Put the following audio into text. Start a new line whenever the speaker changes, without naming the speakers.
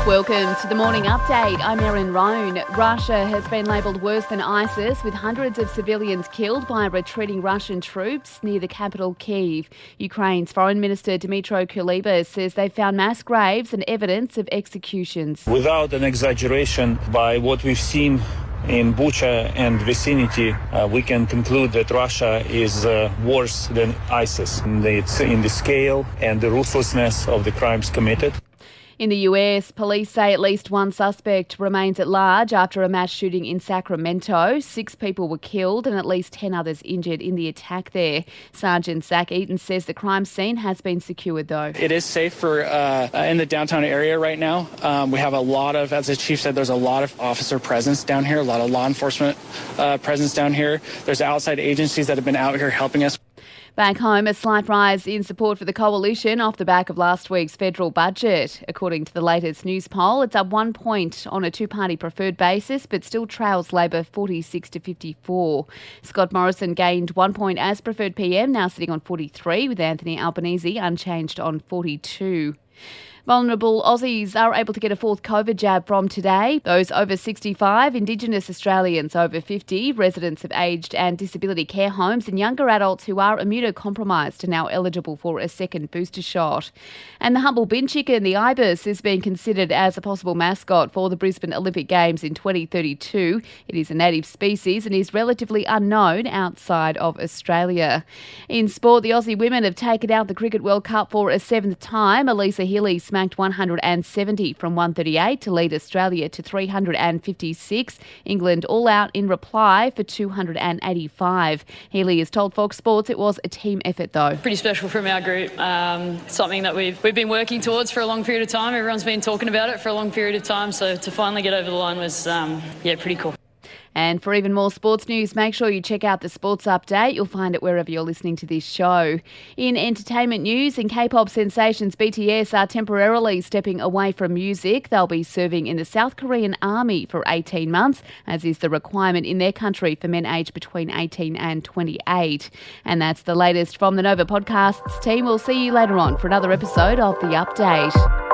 Welcome to the Morning Update. I'm Erin Roan. Russia has been labelled worse than ISIS, with hundreds of civilians killed by retreating Russian troops near the capital Kyiv. Ukraine's Foreign Minister Dmytro Kuleba says they found mass graves and evidence of executions.
Without an exaggeration, by what we've seen in Bucha and vicinity, we can conclude that Russia is worse than ISIS. It's in the scale and the ruthlessness of the crimes committed.
In the US, police say at least one suspect remains at large after a mass shooting in Sacramento. 6 people were killed and at least 10 others injured in the attack there. Sergeant Zach Eaton says the crime scene has been secured, though.
It is safe for in the downtown area right now. We have a lot of, as the chief said, there's a lot of officer presence down here, a lot of law enforcement presence down here. There's outside agencies that have been out here helping us.
Back home, a slight rise in support for the coalition off the back of last week's federal budget. According to the latest Newspoll, it's up 1 point on a two-party preferred basis, but still trails Labor 46 to 54. Scott Morrison gained 1 point as preferred PM, now sitting on 43, with Anthony Albanese unchanged on 42. Vulnerable Aussies are able to get a 4th COVID jab from today. Those over 65, Indigenous Australians over 50, residents of aged and disability care homes and younger adults who are immunocompromised are now eligible for a second booster shot. And the humble bin chicken, the ibis, is being considered as a possible mascot for the Brisbane Olympic Games in 2032. It is a native species and is relatively unknown outside of Australia. In sport, the Aussie women have taken out the Cricket World Cup for a 7th time. Elisa Healy smacked 170 from 138 to lead Australia to 356. England all out in reply for 285. Healy has told Fox Sports it was a team effort, though.
Pretty special from our group. Something that we've been working towards for a long period of time. Everyone's been talking about it for a long period of time, so to finally get over the line was, pretty cool.
And for even more sports news, make sure you check out the Sports Update. You'll find it wherever you're listening to this show. In entertainment news, and K-pop sensations BTS are temporarily stepping away from music. They'll be serving in the South Korean army for 18 months, as is the requirement in their country for men aged between 18 and 28. And that's the latest from the Nova Podcasts team. We'll see you later on for another episode of The Update.